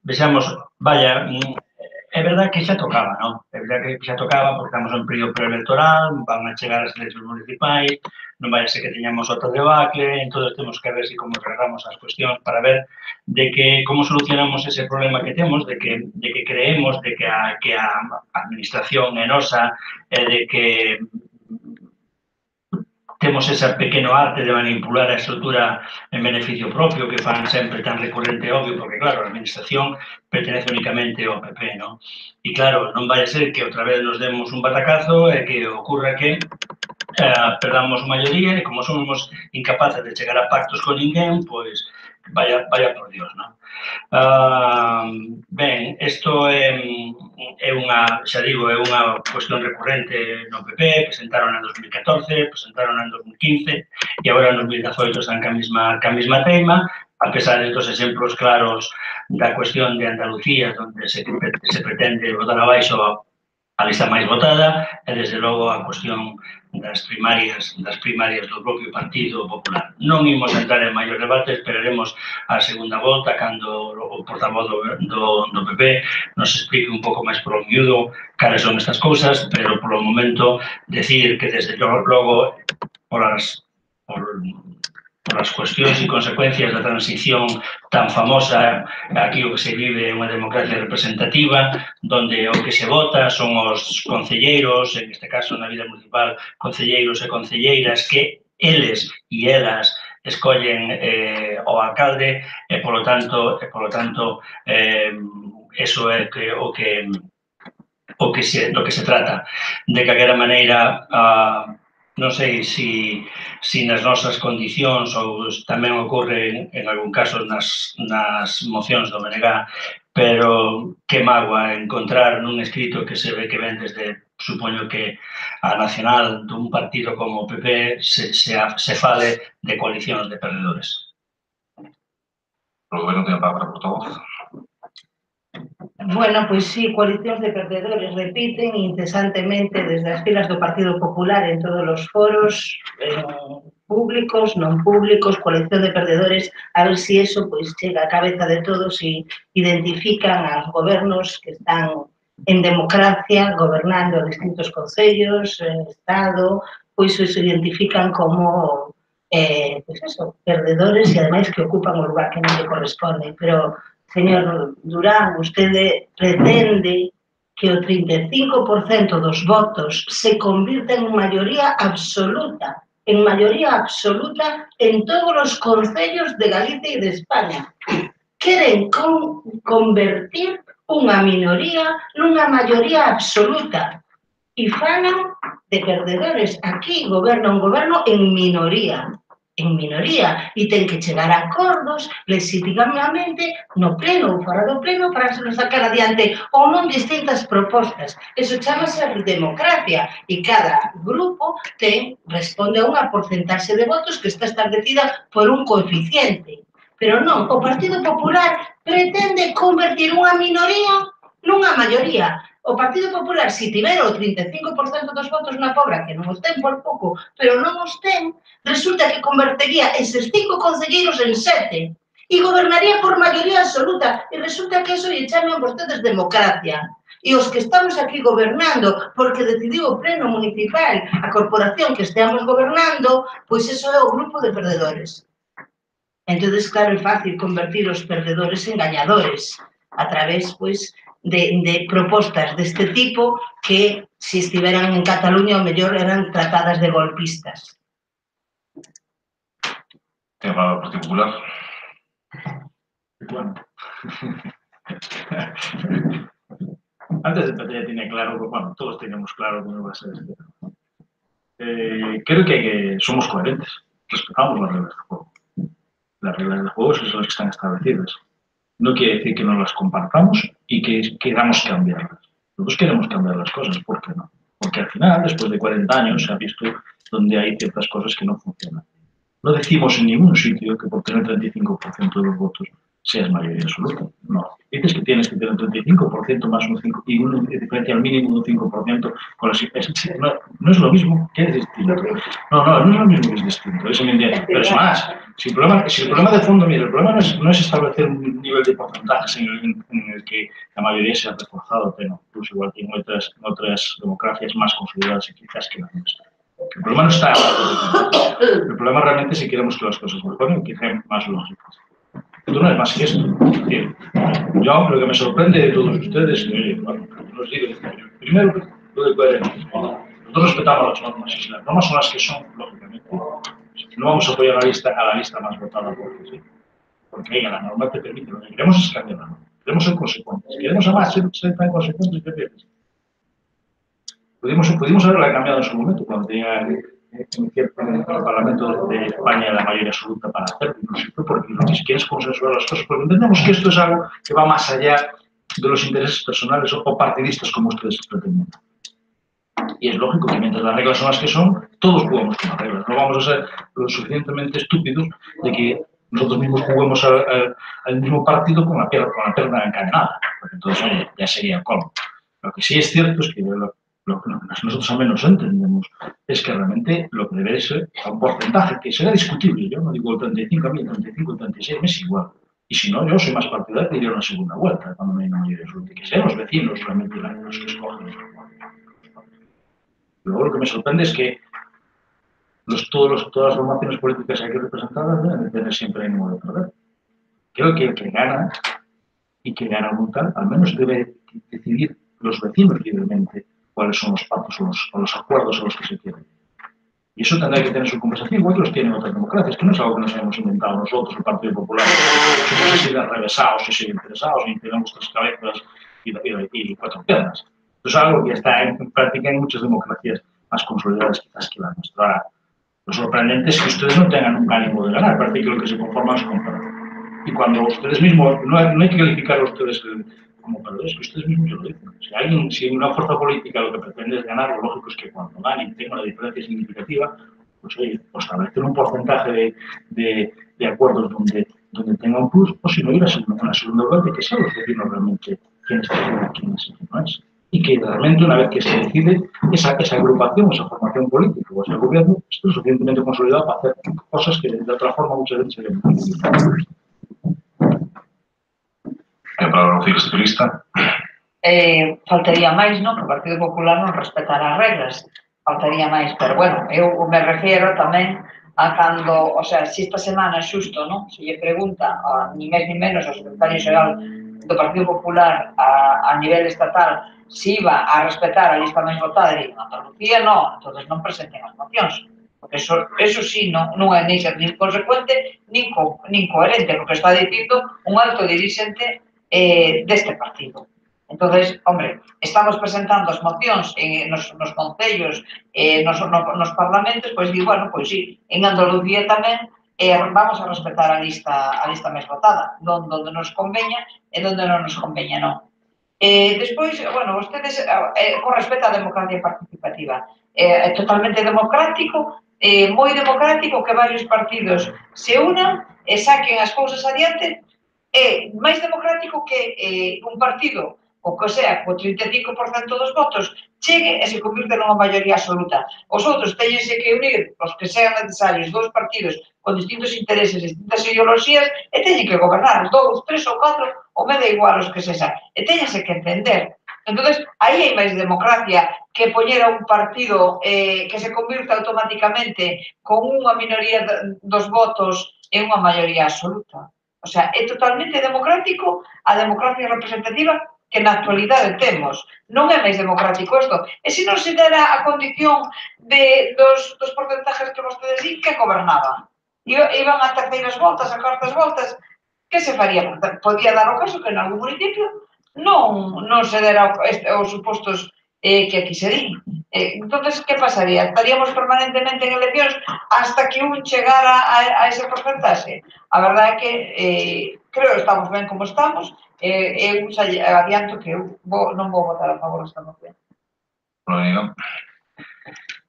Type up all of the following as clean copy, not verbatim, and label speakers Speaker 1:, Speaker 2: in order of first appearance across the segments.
Speaker 1: Vexamos, vaya, é verdad que xa tocaba, non? É verdad que xa tocaba porque estamos en período preelectoral, van a chegar as eleccións municipais, non vai ser que teñamos outro debacle, entón temos que ver se como tratamos as cuestións para ver de que como solucionamos ese problema que temos, de que creemos de que a administración é nosa, de que temos esa pequeno arte de manipular a estrutura en beneficio propio que fan sempre tan recurrente e obvio, porque claro, a administración pertenece únicamente ao PP, non? E claro, non vai ser que outra vez nos demos un batacazo e que ocurra que perdamos maioría e como somos incapaces de chegar a pactos con ninguén, pois vaya por Dios, non? Ben, isto é unha, xa digo, é unha cuestión recurrente no PP, presentaron en 2014, presentaron en 2015 e agora en 2018 están ca mesma teima, a pesar de dos exemplos claros da cuestión de Andalucía, onde se pretende botar abaixo a lista máis votada e, desde logo, a cuestión das primarias do propio Partido Popular. Non imos entrar en maior debate, esperaremos a segunda volta cando o portavoz do PP nos explique un pouco máis polo miúdo cales son estas cousas, pero polo momento decir que desde logo polas cuestións e consecuencias da transición tan famosa, aquí o que se vive é unha democracia representativa, donde o que se vota son os concelleiros, en este caso na vida municipal, concelleiros e concelleiras, que eles e elas escollen o alcalde e, polo tanto, eso é do que se trata. De calquera maneira, non sei se nas nosas condicións ou tamén ocorre en algún caso nas mocións do BNG, pero que mágoa encontrar nun escrito que se ve que ven desde, supoño que a nacional dun partido como o PP se fale de coalicións de perdedores.
Speaker 2: O goberno ten a palabra, portavoz.
Speaker 3: Bueno, pois sí, coalicións de perdedores repiten incesantemente desde as filas do Partido Popular en todos os foros, públicos, non públicos, coalición de perdedores, a ver se eso pois chega a cabeza de todos e identifican aos gobernos que están en democracia, gobernando distintos concellos, Estado, pois se identifican como pois eso, perdedores e ademais que ocupan o lugar que non lle corresponde, pero señor Durán, vostede pretende que o 35% dos votos se convirta en maioría absoluta en todos os concellos de Galicia e de España. Queren convertir unha minoría nunha maioría absoluta e falan de perdedores. Aquí goberna un goberno en minoría, e ten que chegar a acordos legítimamente no pleno ou fora do pleno para se sacar adiante ou non distintas propostas. Eso chamase democracia e cada grupo responde a unha porcentaxe de votos que está establecida por un coeficiente. Pero non, o Partido Popular pretende convertir unha minoría nunha maioría. O Partido Popular, se tiver o 35% dos votos na Pobra, que non os ten por pouco, pero non os ten, resulta que convertería eses 5 concelleiros en 7 e gobernaría por maioría absoluta. E resulta que eso lle chaman vostedes democracia. E os que estamos aquí gobernando, porque decidiu o pleno municipal, a corporación que esteamos gobernando, pois eso é o grupo de perdedores. Entón, claro, é fácil convertir os perdedores en gañadores a través, pois, de propostas deste tipo que, se estiveran en Cataluña, ao mellor eran tratadas de golpistas.
Speaker 2: Ten a palabra o Partido Popular.
Speaker 1: Bueno. Antes de empezar ya tiene claro, bueno, todos tenemos claro cómo va a ser este tema. Creo que somos coherentes, respetamos las reglas del juego. Las reglas del juego son las que están establecidas. No quiere decir que no las compartamos y que queramos cambiarlas. Nosotros queremos cambiar las cosas, ¿por qué no? Porque al final, después de 40 años, se ha visto donde hay ciertas cosas que no funcionan. No decimos en ningún sitio que por tener 35% de los votos
Speaker 4: seas mayoría absoluta. No. Dices que tienes que tener un 35% más un 5% y un diferencial mínimo de un 5% con las... no es lo mismo, que es distinto. No es lo mismo, que es distinto. Eso me entiende. Pero es más, si el problema de fondo, mira, el problema no es establecer un nivel de porcentajes en el que la mayoría sea reforzado, pero incluso igual que en otras democracias más consolidadas y quizás que la nuestra. El problema no está en el problema realmente si queremos que las cosas mejoren, que sean más lógicas. Esto no es más que esto. Es decir, yo lo que me sorprende de todos ustedes, bueno, os digo, primero, lo de coherencia. Nosotros respetamos las normas, y si las normas son las que son, lógicamente, no vamos a apoyar a la lista más votada porque sí. Porque la norma te permite, lo que queremos es cambiar la norma. Queremos ser consecuentes. Queremos además ser tan consecuentes que pierdes. Pudimos haberla cambiado en su momento, cuando tenía en el Parlamento de España la mayoría absoluta para hacerlo, inclusive porque lo que se quiere es consensuar las cosas, porque entendemos que esto es algo que va más allá de los intereses personales o partidistas como ustedes pretenden. Y es lógico que mientras las reglas son las que son, todos jugamos con las reglas. No vamos a ser lo suficientemente estúpidos de que nosotros mismos juguemos al mismo partido con la pierna encadenada, porque entonces, oye, ya sería el colmo. Lo que sí es cierto es que lo que nosotros al menos entendemos es que realmente lo que debe ser un porcentaje que será discutible. Yo no digo el 35, a mí el 35, el 36, me es igual. Y si no, yo soy más partidario de ir a una segunda vuelta cuando me mayoría absoluta, que sean los vecinos realmente los que escogen. Luego lo que me sorprende es que todas las formaciones políticas aquí representadas deben tener siempre el ánimo de perder. Creo que el que gana y que gana un tal, al menos debe decidir los vecinos libremente cuáles son los pactos o los acuerdos a los que se quieren. Y eso tendrá que tener su conversación, igual que los tienen otras democracias, que no es algo que nos hayamos inventado nosotros, el Partido Popular. Somos así de arrevesados y así interesados y tenemos tres cabezas y cuatro piernas. Eso es algo que está en práctica en muchas democracias más consolidadas quizás que la nuestra. Lo sorprendente es que ustedes no tengan un ánimo de ganar, parece que lo que se conforman es con perder. Y cuando ustedes mismos, no hay que calificar a ustedes como perdedores, que ustedes mismos ya lo dicen. Si una fuerza política lo que pretende es ganar, lo lógico es que cuando gane y tenga una diferencia significativa, pues oye, pues establecer un porcentaje de acuerdos donde tenga un plus, o si no ir a una segunda vuelta, que sean los vecinos realmente quién está bien y quién no es. Y que realmente una vez que se decide esa agrupación, esa formación política o ese gobierno, esté lo suficientemente consolidado para hacer cosas que de otra forma muchas veces serían muy difíciles.
Speaker 2: Para o Partido Socialista?
Speaker 5: Faltaría máis, non? Que o Partido Popular non respetará as reglas. Faltaría máis, pero bueno, eu me refiero tamén a cando, o sea, si esta semana xusto, non? Se lle pregunta, ni máis ni menos, ao secretario xeral do Partido Popular a nivel estatal se iba a respetar a lista máis votada, e Andalucía non, entonces non presenten as mocións. Porque eso sí, non é nin ser nin consecuente nin coherente, porque está dicindo un alto dirixente deste partido. Entonces, hombre, estamos presentando as mocións nos concellos, nos parlamentos, pois digo, bueno, pois sí, en Andalucía tamén vamos a respetar a lista máis votada, donde nos conveña e donde non nos conveña non. Despois, bueno, vostedes, con respecto á democracia participativa, é totalmente democrático, moi democrático que varios partidos se unan e saquen as cousas adiante, é máis democrático que un partido o que sea, co 35% dos votos, chegue e se convirte nunha maioría absoluta. Os outros teñense que unir, os que sean necesarios, dous partidos con distintos intereses, distintas ideoloxías, e teñen que gobernar, dous, tres ou catro, ou me da igual os que sexan, e teñense que entender. Entonces, aí hai máis democracia que poñer a un partido que se convirta automáticamente con unha minoría dos votos en unha maioría absoluta. O sea, é totalmente democrático a democracia representativa que na actualidade temos. Non é máis democrático isto. E se non se dera a condición dos porcentajes que vostedes din, que gobernaban? Iban a terceiras voltas, a cuartas voltas, que se faría? Podía dar o caso que en algún municipio non se dera os supostos que aquí se din. Entonces, que pasaría? Estaríamos permanentemente en eleccións hasta que un chegara a ese porcentaxe? A verdade é que creo que estamos ben como estamos. Eu adianto que eu non vou votar a favor desta moción.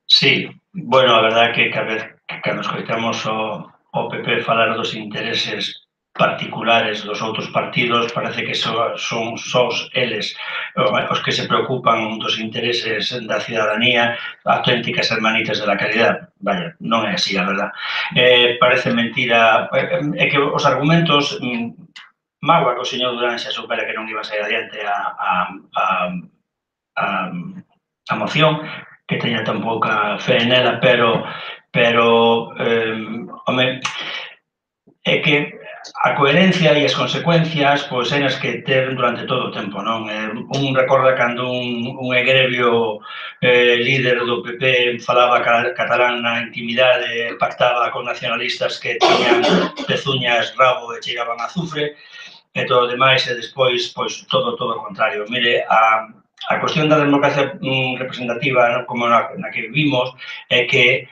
Speaker 1: Sí, bueno, a verdade é que cada vez que nos escoitamos o PP falar dos intereses particulares dos outros partidos, parece que son sós eles os que se preocupan dos intereses da cidadanía, auténticas hermanitas de la caridad. Vaya, non é así, a verdad. Parece mentira, é que os argumentos, mágoa que o señor Durán xa supera que non iba a sair adiante a moción, que teña tan pouca fe nela, pero home, é que a coherencia e as consecuencias pois eras que ter durante todo o tempo, non? Un recorda cando un egrevio líder do PP falaba catalán na intimidade, pactaba con nacionalistas que tiñan pezuñas, rabo e chegaban a azufre, e todo o demais, e despois, pois, todo o contrario. Mire, a cuestión da democracia representativa, como na que vivimos, é que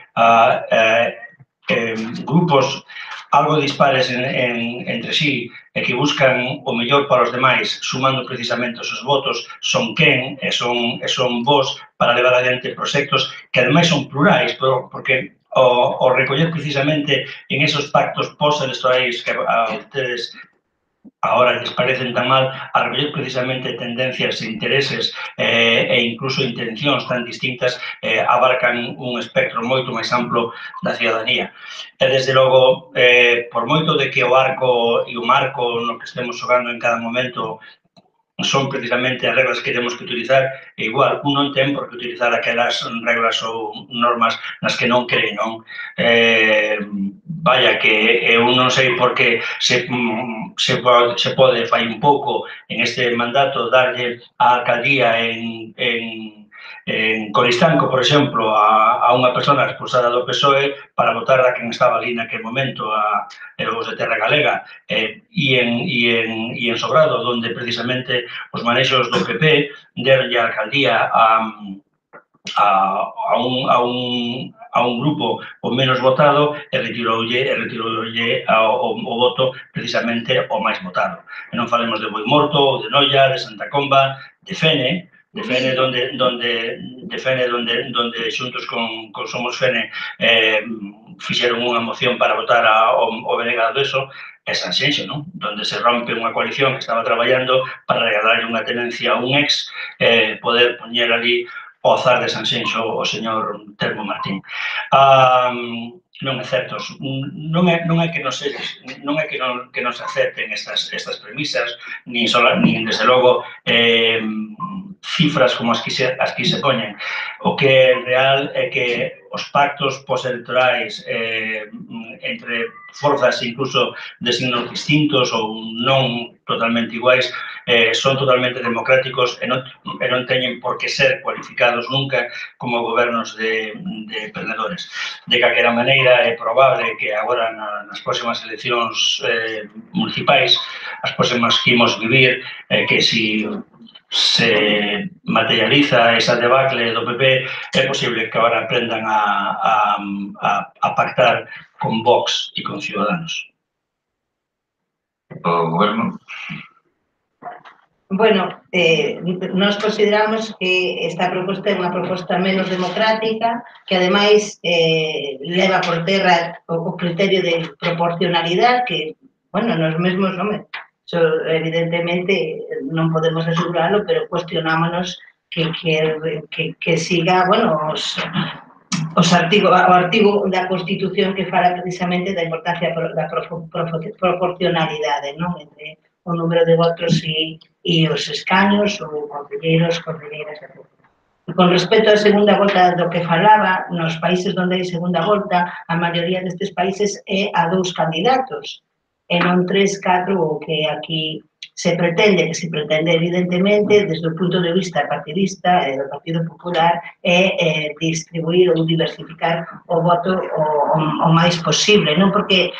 Speaker 1: grupos algo dispares entre sí e que buscan o mellor para os demais, sumando precisamente os seus votos, son quen e son vos para levar adiante proxectos que ademais son plurais, porque o recoller precisamente en esos pactos post-electorais que a ustedes agora lles parecen tan mal, a recoller precisamente tendencias e intereses e incluso intencións tan distintas abarcan un espectro moito máis amplo da cidadanía. E, desde logo, por moito de que o arco e o marco no que estemos xogando en cada momento son precisamente as reglas que temos que utilizar, e igual, un non ten por que utilizar aquelas reglas ou normas nas que non cree, non? Vaya, que eu non sei por que se pode, fai un pouco, en este mandato, darlle a alcaldía en Coristanco, por exemplo, a unha persona expulsada do PSOE para votar a quen estaba ali naquele momento, os de Terra Galega, e en Sobrado, onde precisamente os manexos do PP deronlle a alcaldía a un grupo o menos votado e retiroulle o voto precisamente o máis votado. E non falemos de Boimorto, ou de Noia, de Santa Comba, de Fene, donde xuntos con Somos Fene fixeron unha moción para votar o Venega do Eso, e Sanxenxo, non? Donde se rompe unha coalición que estaba traballando para regalarle unha tenencia a un ex, poder poñer ali o azar de Sanxenxo o señor Telmo Martín. Non é certo, non é que nos acepten estas premisas, nin desde logo cifras como as que se poñen. O que é real é que os pactos postelectorais entre forzas incluso de signos distintos ou non totalmente iguais son totalmente democráticos e non teñen por que ser cualificados nunca como gobernos de perdedores. De calquera maneira, é probable que agora nas próximas eleccións municipais, as próximas que imos vivir, que si se materializa esa debacle do PP, é posible que agora aprendan a pactar con Vox e con Ciudadanos.
Speaker 2: O goberno?
Speaker 3: Bueno, nós consideramos que esta proposta é unha proposta menos democrática, que ademais leva por terra o criterio de proporcionalidade, que, bueno, nos mesmos, home, evidentemente non podemos asegurarlo, pero cuestionámonos que siga, bueno, o artigo da Constitución que fala precisamente da importancia da proporcionalidade, non? Entre o número de votos e os escaños, ou concelleiros, concelleiras, etc. E con respecto á segunda volta do que falaba, nos países onde hai segunda volta, a maioría destes países é a 2 candidatos, e non 3, 4, o que aquí se pretende evidentemente desde o punto de vista partidista do Partido Popular é distribuir ou diversificar o voto o máis posible, non? Porque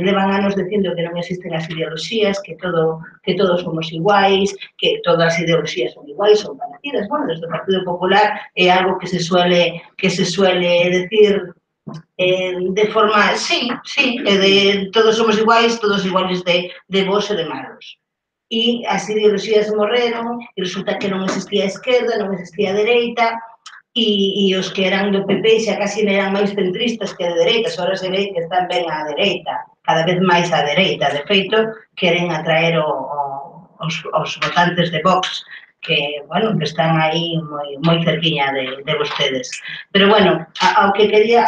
Speaker 3: levan anos dicindo que non existen as ideoloxías, que todos somos iguais, que todas as ideoloxías son iguais, son parecidas. Bueno, desde o Partido Popular é algo que se suele decir de forma, sí, de todos somos iguais, todos iguales de bons e de malos. E as ideoloxías morreron, e resulta que non existía a esquerda, non existía a dereita, e os que eran do PP xa casi eran máis centristas que de dereitas, agora se ve que están ben á dereita. cada vez máis á dereita. De feito, queren atraer os votantes de Vox que, bueno, que están aí moi cerquiña de vostedes. Pero, bueno, ao que ia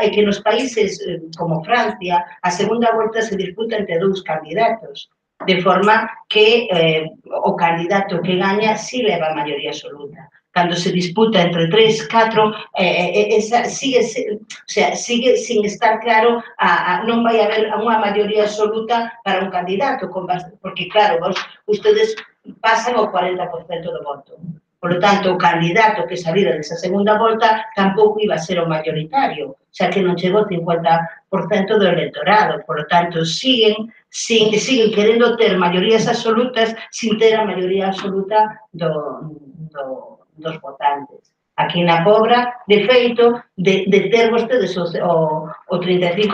Speaker 3: é que nos países como Francia, a segunda volta se disputa entre dous candidatos, de forma que o candidato que gaña si leva a maioría absoluta. Cando se disputa entre 3, 4, sigue sin estar claro, non vai haber unha maioría absoluta para un candidato, porque, claro, ustedes pasan o 40% do voto. Por lo tanto, o candidato que salira desa segunda volta tampouco iba a ser o mayoritario, xa que non chegou o 50% do electorado. Por lo tanto, siguen querendo ter maiorías absolutas sin ter a maioría absoluta dos votantes. Aquí na Pobra, de feito, de ter vostedes o 35%,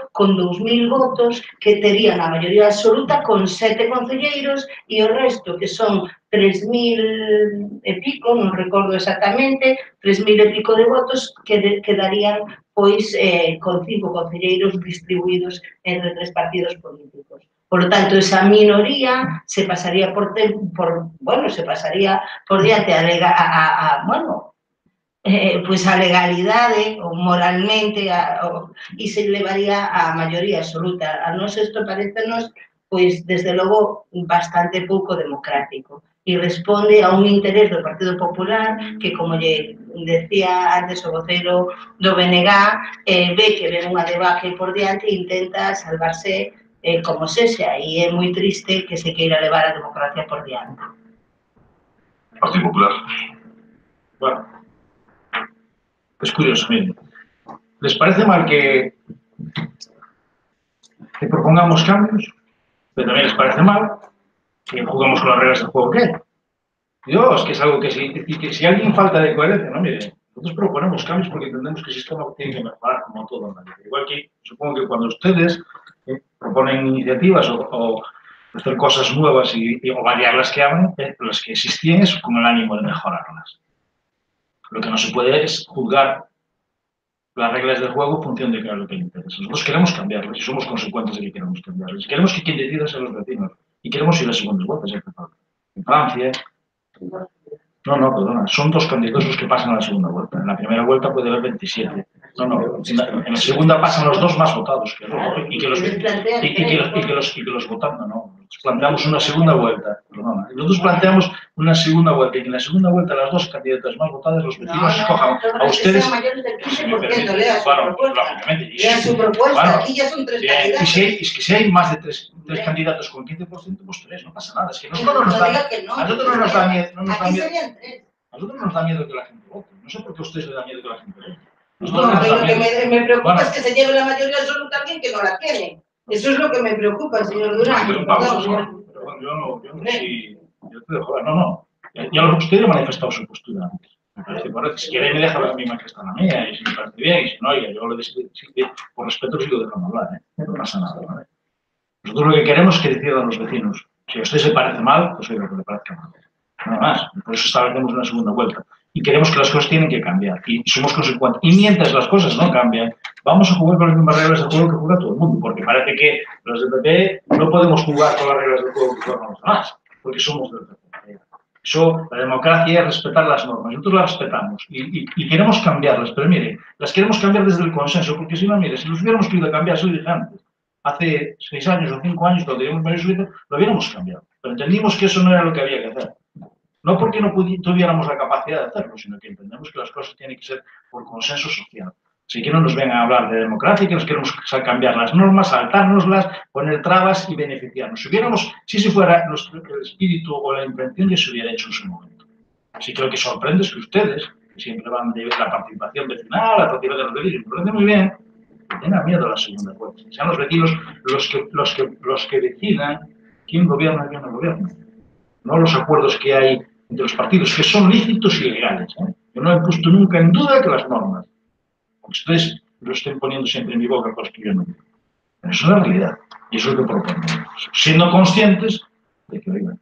Speaker 3: con 2.000 votos, que terían a maioría absoluta con 7 concelleiros e o resto, que son 3.000 e pico, non recordo exactamente, 3.000 e pico de votos, que darían, pois, con 5 concelleiros distribuídos entre 3 partidos políticos. Por lo tanto, esa minoría se pasaría por diante pois a legalidade ou moralmente e se levaría a maioría absoluta. A nós isto parecenos, pois, desde logo, bastante pouco democrático e responde a un interés do Partido Popular que, como lle decía antes o voceiro do BNG, ve que ven unha debacle por diante e intenta salvarse como sexa, e é moi triste que se queira levar a democracia por diante.
Speaker 2: Partido Popular.
Speaker 4: Bueno, es curioso, miren. ¿Les parece mal que propongamos cambios? Pero también les parece mal que jugamos con las reglas del juego que hay. Dios, que es algo que si alguien falta de coherencia, no, mire, nosotros proponemos cambios porque entendemos que el sistema tiene que mejorar como todo en la vida. Igual que supongo que cuando ustedes proponen iniciativas o hacer cosas nuevas o variar las que hagan, las que existían es con el ánimo de mejorarlas. Lo que no se puede es juzgar las reglas del juego en función de qué es lo que le interesa. Nosotros queremos cambiarlas y somos consecuentes de que queremos cambiarlas. Queremos que quien decida sean los vecinos y queremos ir a segundas vueltas. En Francia... No, perdona, son 2 candidatos los que pasan a la segunda vuelta. En la primera vuelta puede haber 27. En la segunda pasan los 2 más votados. Y que los votantes, no. Planteamos una segunda vuelta. Perdona. Nosotros planteamos una segunda vuelta y que en la segunda vuelta las 2 candidatas más votadas, los vecinos escojan a ustedes.
Speaker 3: Mayores del 15%, lea su propuesta. Aquí ya son 3 candidatos.
Speaker 4: Es que si hay más de 3 candidatos con 15%, pues 3, no pasa nada. Es que nosotros no nos da miedo. A nosotros no nos da miedo que la gente vote. No sé por qué a ustedes les da miedo que la gente vote.
Speaker 3: Lo que me preocupa es que se lleve la mayoría absoluta alguien que no la tiene. Eso es lo que me preocupa, señor Durán.
Speaker 4: Yo no sé. Ya usted ha manifestado su postura antes. Me parece correcto. Si quiere, me deja la misma que está la mía. Y si me parece bien, y si no, oiga, yo lo decido. Por respeto, sigo dejando hablar. No pasa nada. ¿Vale? Nosotros lo que queremos es que decidan los vecinos. Si a usted se parece mal, pues oiga, que le parezca mal. Nada más. Por eso establecemos una segunda vuelta. Y queremos que las cosas tienen que cambiar. Y somos consecuentes. Y mientras las cosas no cambian, vamos a jugar con las mismas reglas de juego que juega todo el mundo. Porque parece que los del PP no podemos jugar con las reglas de juego que juegan los demás. Porque somos del PP. Eso, la democracia es respetar las normas. Nosotros las respetamos. Y queremos cambiarlas. Pero mire, las queremos cambiar desde el consenso. Porque si no, mire, si los hubiéramos querido cambiar, se lo dije antes. Hace 6 años o 5 años, cuando teníamos mayor sueldo, lo hubiéramos cambiado. Pero entendimos que eso no era lo que había que hacer. No porque no tuviéramos la capacidad de hacerlo, sino que entendemos que las cosas tienen que ser por consenso social. Así que no nos vengan a hablar de democracia, que nos queremos cambiar las normas, saltárnoslas, poner trabas y beneficiarnos. Si fuera el espíritu o la intención, ya se hubiera hecho en su momento. Así que lo que sorprende es que ustedes, que siempre van de la participación vecinal, la participación de los vecinos, me parece muy bien, que tengan miedo a la segunda vuelta. Sean los vecinos los que decidan quién gobierna y quién no gobierna. No los acuerdos que hay entre los partidos, que son lícitos y legales. Yo no he puesto nunca en duda que las normas. Ustedes lo estén poniendo siempre en mi boca, cosas que yo no digo. Pero eso es la realidad. Y eso es lo que proponemos. Siendo conscientes de que, oigan,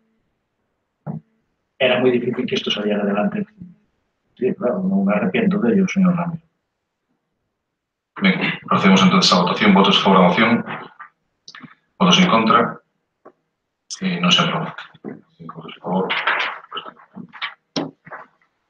Speaker 4: era muy difícil que esto saliera adelante. Sí, claro, no me arrepiento de ello, señor Ramírez.
Speaker 2: Ben, procedemos entonces a votación. Votos a favor da moción. Votos en contra. Non se aproba. 5 votos a favor.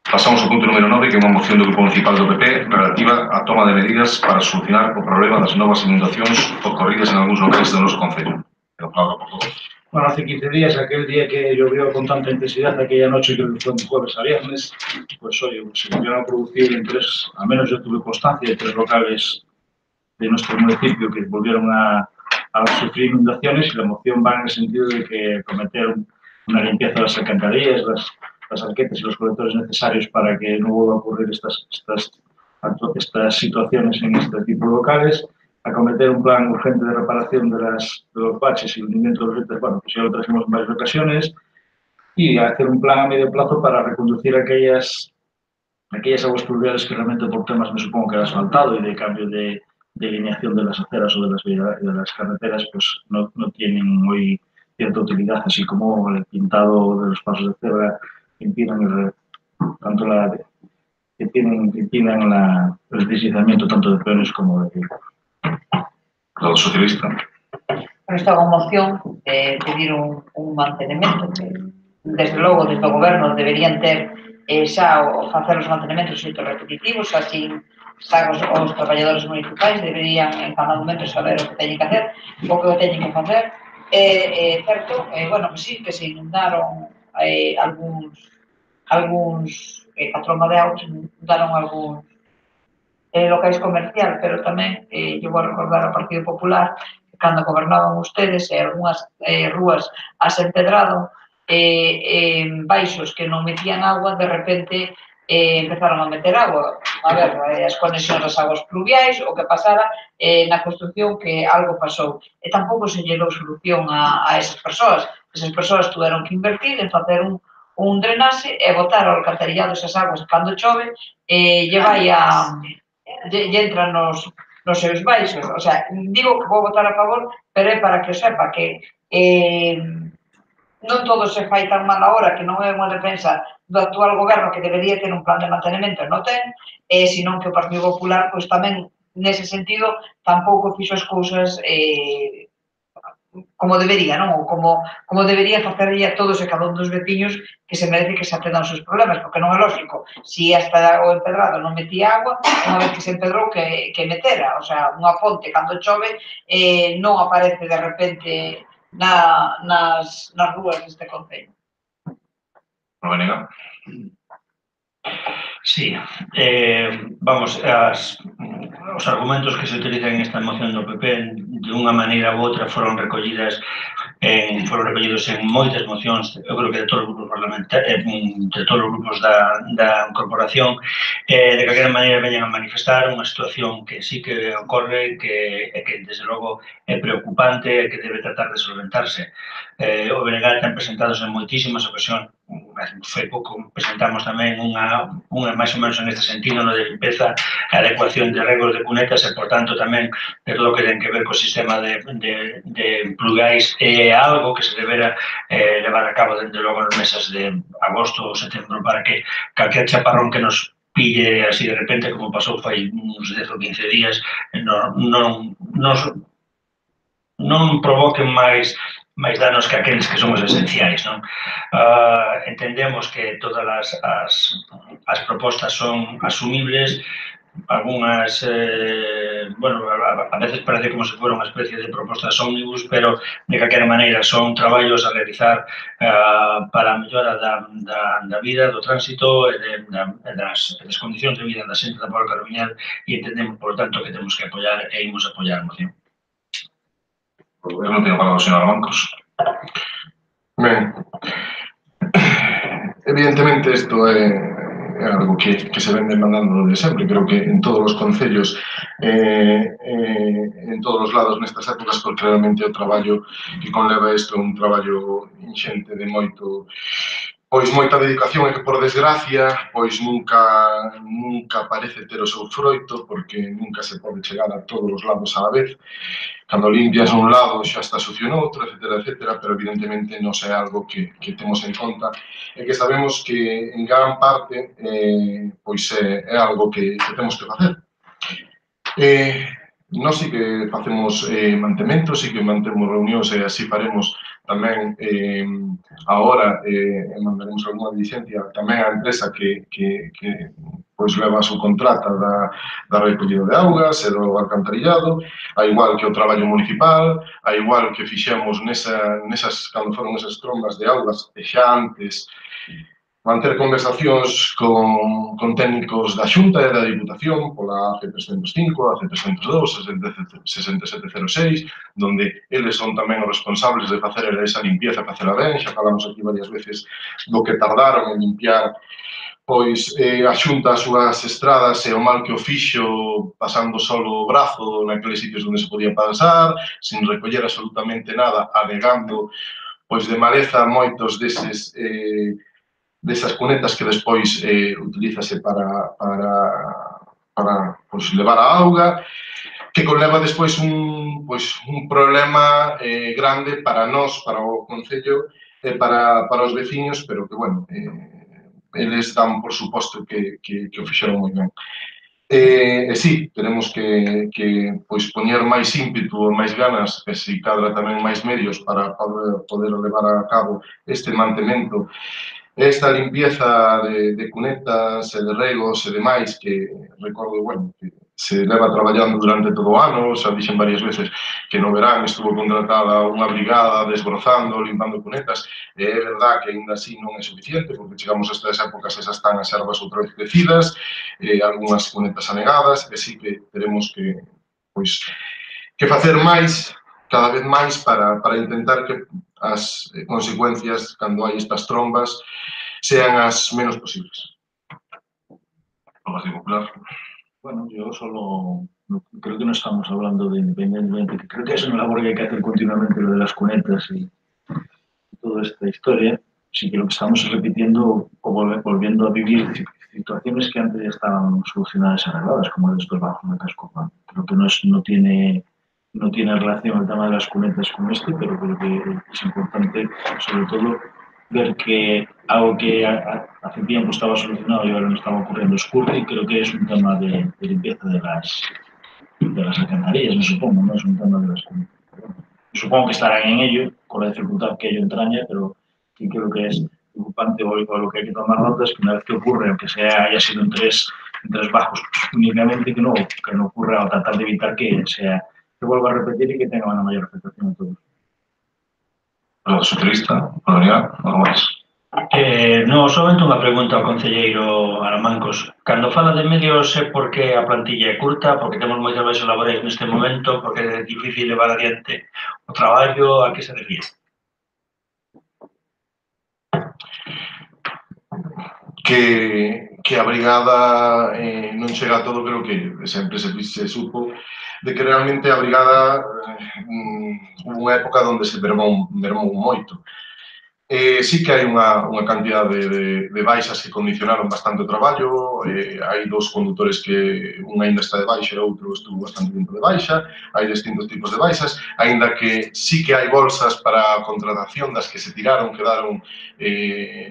Speaker 2: Pasamos ao punto número 9, que é unha moción do Grupo Municipal do PP relativa á toma de medidas para solucionar o problema das novas inundacións ocorridas en algúns locais do noso concello. Pero, Pablo, por favor.
Speaker 4: Bueno, hace 15 días, aquel día que llovió con tanta intensidad, aquella noche que fue de jueves a viernes, pues oye, se volvieron a producir en tres, al menos yo tuve constancia de 3 locales de nuestro municipio que volvieron a sufrir inundaciones, y la moción va en el sentido de que cometer una limpieza de las alcantarillas, las arquetas y los colectores necesarios para que no vuelva a ocurrir estas situaciones en este tipo de locales, acometer un plan urgente de reparación de los baches y hundimiento de los ritos, bueno, pues ya lo trajimos en varias ocasiones, y hacer un plan a medio plazo para reconducir aquellas aguas pluviales que realmente por temas, me supongo que de asfaltado y de cambio de alineación de las aceras o de las carreteras, pues no tienen hoy cierta utilidad, así como el pintado de los pasos de cebra que impidan el deslizamiento tanto de peones como de vehículos.
Speaker 2: Lado socialista.
Speaker 5: Esta moción pedir un mantenimento que, desde logo, desde o goberno deberían ter xa o facer os mantenimentos repetitivos, así os traballadores municipais deberían en cada momento saber o que teñen que hacer, o que o teñen que facer. Certo, bueno, que sí, que se inundaron algúns a tromba de autos, inundaron algúns locais comercial, pero tamén eu vou recordar ao Partido Popular que cando gobernaban ustedes algunhas rúas as empedrado baixos que non metían agua, de repente empezaron a meter agua. A ver, as conexións das aguas pluviais, o que pasara na construcción que algo pasou. E tampouco se lle dou solución a esas persoas. Esas persoas tuveron que invertir en facer un drenaxe e botar ao alcantarillado esas aguas cando chove lle entran nos seus baixos. O sea, digo que vou votar a favor, pero é para que o sepa que non todo se fai tan mal agora, que non é unha defensa do actual goberno que debería ter un plan de mantenimento, non ten, senón que o Partido Popular, pois tamén, nese sentido, tampouco fixo as cousas como debería, non? Ou como debería facerlle a todos e cada un dos veciños que se merece que se atendan os seus problemas, porque non é lógico. Si hasta o empedrado non metía agua, unha vez que se empedrou que metera. O sea, unha fonte, cando chove, non aparece de repente nas rúas deste concello.
Speaker 2: Rubenega.
Speaker 1: Sí, vamos, os argumentos que se utilizan en esta moción do PP de unha maneira ou outra foron recollidos en moitas mocións, eu creo que de todos os grupos parlamentarios, de todos os grupos da corporación, de calquera maneira veñen a manifestar unha situación que sí que ocorre, que desde logo é preocupante e que debe tratar de solventarse. O BNG ten presentados en moitísimas ocasións, foi pouco, presentamos tamén unha máis ou menos en este sentido, no de limpeza e adecuación de regos de cunetas e, por tanto, tamén de todo o que ten que ver co sistema de pluviais é algo que se debera levar a cabo dende logo nos meses de agosto ou setembro para que calquer chaparrón que nos pille así de repente, como pasou fai uns 10 ou 15 días, non provoquen máis danos que aqueles que somos esenciais, non? Entendemos que todas as propostas son asumibles, algunhas, bueno, a veces parece como se fuera unha especie de propostas ómnibus, pero de calquera maneira son traballos a realizar para a mellora da vida, do tránsito e das condicións de vida da xente da Pobra Carmiñal, e entendemos, por tanto, que temos que apoiar e imos apoiar a moción.
Speaker 2: O goberno ten a palabra o señor Bancos.
Speaker 6: Ben, evidentemente isto é algo que se ven demandando de sempre. Creo que en todos os concellos, en todos os lados nestas épocas, porque realmente o traballo que conleva isto é un traballo inxente de moita dedicación e que, por desgracia, pois nunca parece ter o seu froito, porque nunca se pode chegar a todos os lados á vez. Cando limpias un lado xa está sucio noutro, etcétera, pero evidentemente non é algo que temos en conta e que sabemos que en gran parte pois é algo que temos que facer. Nós sí que facemos mantementos, sí que mantemos reunións e así faremos tamén agora mandaremos alguna licencia tamén á empresa que pois leva a subcontrata da recollida de augas e do alcantarillado, a igual que o traballo municipal, a igual que fixemos nesas, cando foron esas trombas de augas e xa antes, manter conversacións con técnicos da Xunta e da Diputación pola AC305, a AC302, a 6706, donde eles son tamén os responsables de facer esa limpieza, facela ben, xa falamos aquí varias veces do que tardaron en limpiar pois a Xunta as súas estradas e o mal que o fixo pasando solo o brazo naqueles sitios onde se podía pasar, sin recoller absolutamente nada, alegando pois de maleza moitos desas cunetas que despois utilízase para pois, levar a auga, que conleva despois un problema grande para nós, para o Concello e para os veciños, pero que, bueno, eles dan por suposto que o fixeron moi ben. E sí, teremos que pois, poñer máis ímpetu e máis ganas, e se cadra tamén máis medios para poder levar a cabo este mantemento, esta limpieza de cunetas e de regos e demais que recordo, bueno, que se leva traballando durante todo o ano, xa dixen varias veces que no verán estuvo contratada unha brigada desbrozando, limpando cunetas, e é verdad que ainda así non é suficiente, porque chegamos a estas épocas e xa están as ervas outra vez crecidas, algunhas cunetas anegadas, e sí que teremos que, pois, que facer máis, cada vez máis, para intentar que as consecuencias, cando hai estas trombas, sean as menos posibles.
Speaker 2: O Partido Popular.
Speaker 4: Bueno, yo solo creo que no estamos hablando de independientemente, que creo que es una labor que hay que hacer continuamente, lo de las cunetas y toda esta historia. Sí que lo que estamos es repitiendo o volviendo a vivir situaciones que antes ya estaban solucionadas y arregladas, como estos bajos de casco urbano. Creo que no tiene relación el tema de las cunetas con este, pero creo que es importante, sobre todo, ver que algo que hace tiempo estaba solucionado y ahora no estaba ocurriendo ocurre, y creo que es un tema de limpieza de las alcantarillas, me supongo, no es un tema de las cunetas. Supongo que estarán en ello, con la dificultad que ello entraña, pero sí creo que es preocupante o lo que hay que tomar nota es que una vez que ocurre, aunque haya sido en tres bajos únicamente, que no ocurra, o tratar de evitar que vuelva a repetir y que tenga una mayor afectación a todos.
Speaker 2: O socialista, Adrián, algo máis.
Speaker 1: No, solamente unha pregunta ao concelleiro Aramancos. Cando fala de medios é porque a plantilla é curta, porque temos moitas baixas laborais neste momento, porque é difícil levar adiante o traballo, a que se refire?
Speaker 6: Que a brigada non chega a todo, creo que sempre se supo de que realmente a brigada hubo unha época onde se mermou moito. Sí que hai unha cantidade de baixas que condicionaron bastante o traballo, hai dos condutores que un ainda está de baixa e o outro estuvo bastante tempo de baixa, hai distintos tipos de baixas, aínda que sí que hai bolsas para a contratación das que se tiraron, quedaron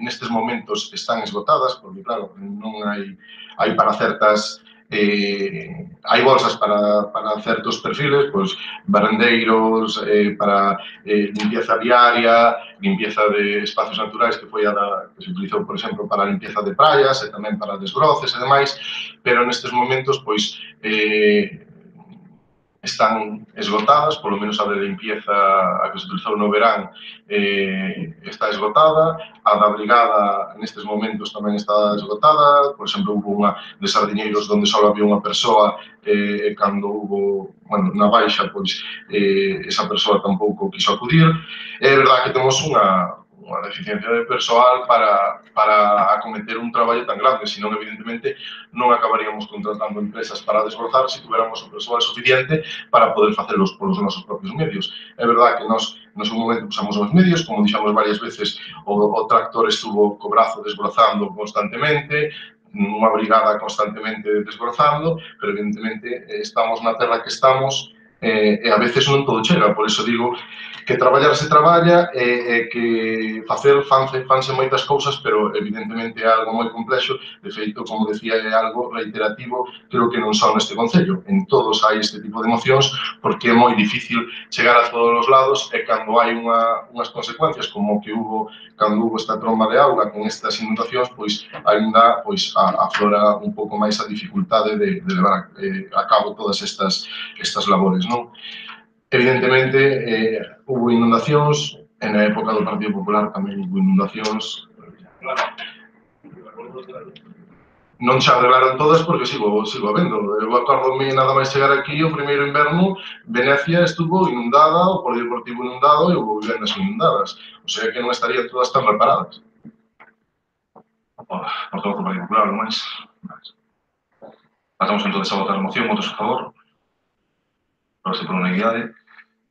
Speaker 6: nestes momentos están esgotadas, porque claro, non hai para certas hai bolsas para certos perfiles, pois barrendeiros, para limpieza viaria, limpieza de espacios naturais, que foi a que se utilizou, por exemplo, para a limpieza de praias e tamén para desbroces e demais, pero nestes momentos, pois, están esgotadas, polo menos a de limpieza a que se utilizou no verán está esgotada, a da brigada nestes momentos tamén está esgotada, por exemplo, hubo unha de Sardiñeiros onde só había unha persoa e cando hubo, bueno, na baixa, pois esa persoa tampouco quiso acudir. É verdade que temos unha deficiencia de persoal para acometer un traballo tan grande, senón, evidentemente, non acabaríamos contratando empresas para desbrozar se tuviéramos o persoal suficiente para poder facelos polos nosos propios medios. É verdade que nós, no seu momento, usamos os medios, como dixamos varias veces, o tractor estuvo co brazo desbrozando constantemente, unha brigada constantemente desbrozando, pero, evidentemente, estamos na terra que estamos e a veces non todo chega, por iso digo que traballar se traballa e que fanse moitas cousas, pero evidentemente é algo moi complexo. De feito, como decía, é algo reiterativo, creo que non só neste Concello, en todos hai este tipo de mocións, porque é moi difícil chegar a todos os lados e cando hai unhas consecuencias como que cando hubo esta tromba de auga con estas inundacións, pois ainda aflora un pouco máis a dificultade de levar a cabo todas estas labores, non? Evidentemente, hubo inundacións, e na época do Partido Popular tamén hubo inundacións. Non se arreglaron todas porque sigo habendo. Eu acordome nada máis chegar aquí, o primeiro inverno, Venecia estuvo inundada, o Polideportivo inundado e houve vivendas inundadas. O sea que non estarían todas tan reparadas.
Speaker 2: Por todo o Partido Popular, non máis. Pasamos entonces a votar a moción, votos a favor. Prose por unanimidade.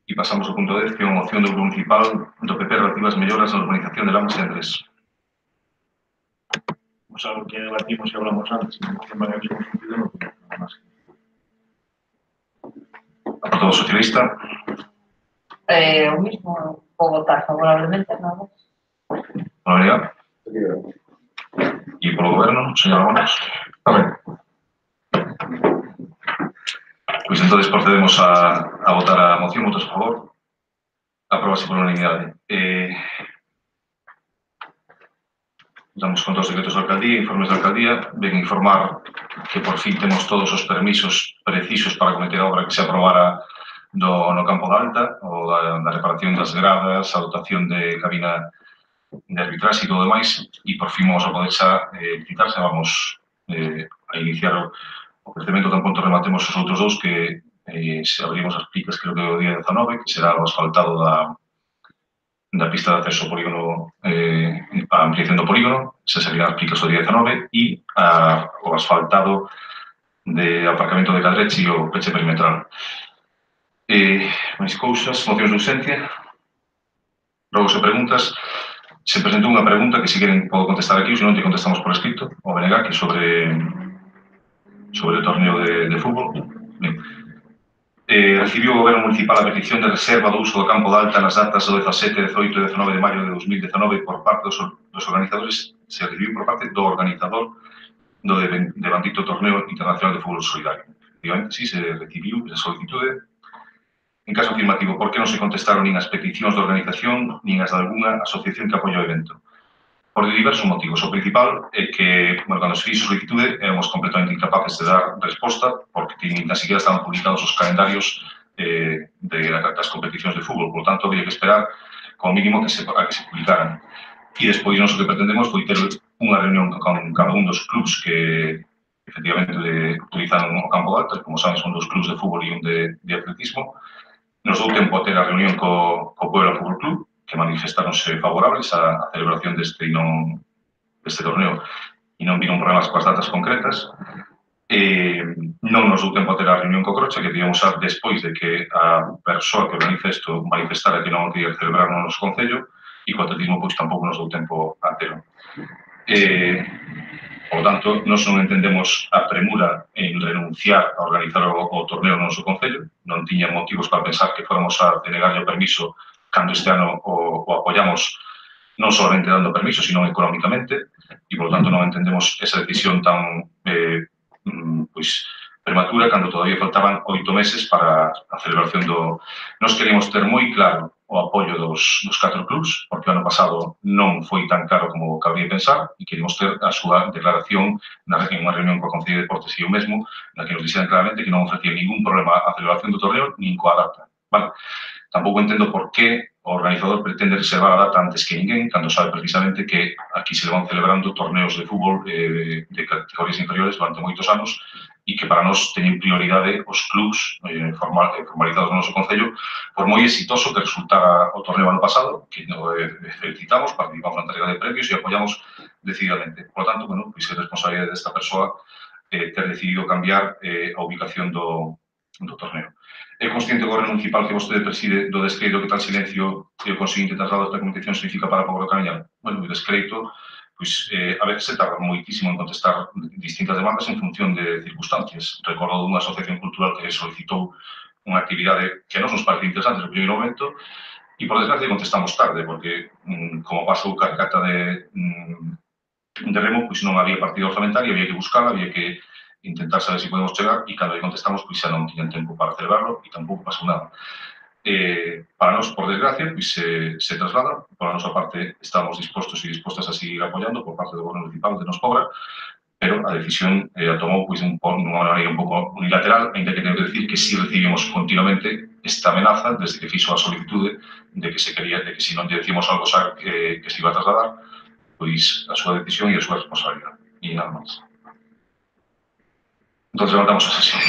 Speaker 2: E pasamos ao punto 10, que é unha moción do Grupo Municipal do PP relativa ás melloras na urbanización de Lamas e Andrés.
Speaker 4: Pues algo que debatimos y hablamos antes, en el tema que hemos sentido, no tengo nada más.
Speaker 2: Apartado socialista.
Speaker 5: O mismo, vou votar favorablemente, nada.
Speaker 2: Por unanimidade. E polo Goberno, señora Bonos.
Speaker 6: Amén.
Speaker 2: Pois entonces procedemos a votar a moción, votos a favor. Aprobase por unanimidade. Damos conta dos decretos da alcaldía, informes da alcaldía. Ven informar que por fin temos todos os permisos precisos para cometer a obra que se aprobara no Campo da Alta, o da reparación das gradas, a dotación de cabina de arbitraxe e todo demais, e por fin vamos a poder xa citarse, vamos a iniciar o crecemento tan pronto rematemos os outros dous que se abrimos as picas creo que o día 19, que será o asfaltado da pista de acceso ao polígono, a ampliación do polígono, se serían as picas o día 19, e o asfaltado de aparcamento de Cadreche e o peche perimetral. Máis cousas, mocións de urxencia. Logo se preguntas, se presentou unha pregunta que se queren podo contestar aquí, ou se non te contestamos por escrito, o BNG, que sobre o torneo de fútbol. Ben. Recibiu o Goberno Municipal a petición de reserva do uso do Campo da Alta nas datas do 17, 18 e 19 de maio de 2019 por parte dos organizadores, se recibiu por parte do organizador do devandito torneo internacional de fútbol solidario. Efectivamente, sí, se recibiu esa solicitude. En caso afirmativo, por que non se contestaron nin as peticións de organización nin as de algunha asociación que apoia o evento? Por diversos motivos. O principal é que, cando se fixo a solicitude, éramos completamente incapaces de dar resposta porque nin siquiera estaban publicados os calendarios das competicións de fútbol. Por tanto, había que esperar como mínimo a que se publicaran. E despois, nós o que pretendemos foi ter unha reunión con cada un dos clubs que efectivamente utilizan o Campo de Alta, como saben, son dos clubs de fútbol e un de atletismo. Nos dou tempo a ter a reunión co Puebla Fútbol Club, que manifestaronse favorables á celebración deste torneo e non viron problemas coas datas concretas. Non nos dou tempo a ter a reunión co Crocha, que digamos despois de que a persoa que organiza isto manifestara que non quería celebrar no noso Concello, e co atletismo pois tampouco nos dou tempo a telo. Por tanto, nós non entendemos a premura en renunciar a organizar o torneo no noso Concello. Non tiña motivos para pensar que fóramos a denegarlle o permiso cando este ano o apoiamos non solamente dando permiso, sino económicamente, e, por tanto, non entendemos esa decisión tan prematura cando todavía faltaban 8 meses para a celebración do... Nós queremos ter moi claro o apoio dos 4 clubs, porque o ano pasado non foi tan claro como cabría pensar, e queremos ter a súa declaración en unha reunión coa Concello de Deportes e o mesmo, na que nos dixeran claramente que non ofrecía ningún problema a celebración do torneo, nin coa data. Vale. Tampouco entendo por que o organizador pretende reservar a data antes que ninguén, cando sabe precisamente que aquí se van celebrando torneos de fútbol de categorías inferiores durante moitos anos e que para nós teñen prioridade os clubs formalizados no noso Concello, por moi exitoso que resultara o torneo ano pasado, que felicitamos, participamos na entrega de premios e apoiamos decididamente. Por lo tanto, bueno, pois é responsabilidade desta persoa ter decidido cambiar a ubicación do torneo. É consciente o Goberno Municipal que vostede preside do descreito que tal silencio e o conseguinte traslado desta competición significa para Pobo de Camiñal? Bueno, o descreito, pois, a veces se tarda moitísimo en contestar distintas demandas en función de circunstancias. Recordo dunha asociación cultural que solicitou unha actividade que nos parece interesante no primeiro momento, e por desgracia contestamos tarde, porque como pasou ca carta de remo, pois non había partida orzamentaria, había que buscala, había que intentar saber se podemos chegar, e cando contestamos, pois xa non tiñan tempo para celebrarlo, e tampouco pasou nada. Para nós, por desgracia, pois se traslada. Por a nosa parte, estamos dispostos e dispostas a seguir apoiando por parte do goberno municipal de Nos Pobra, pero a decisión a tomou pois, dunha maneira un pouco unilateral, ainda que tenho que decir que si recibimos continuamente esta amenaza desde que fixo a solicitude de que se quería, de que se non lle decimos algo xa que se iba a trasladar, pois a súa decisión e a súa responsabilidade. E nada máis. Entón, levantamos a sesión.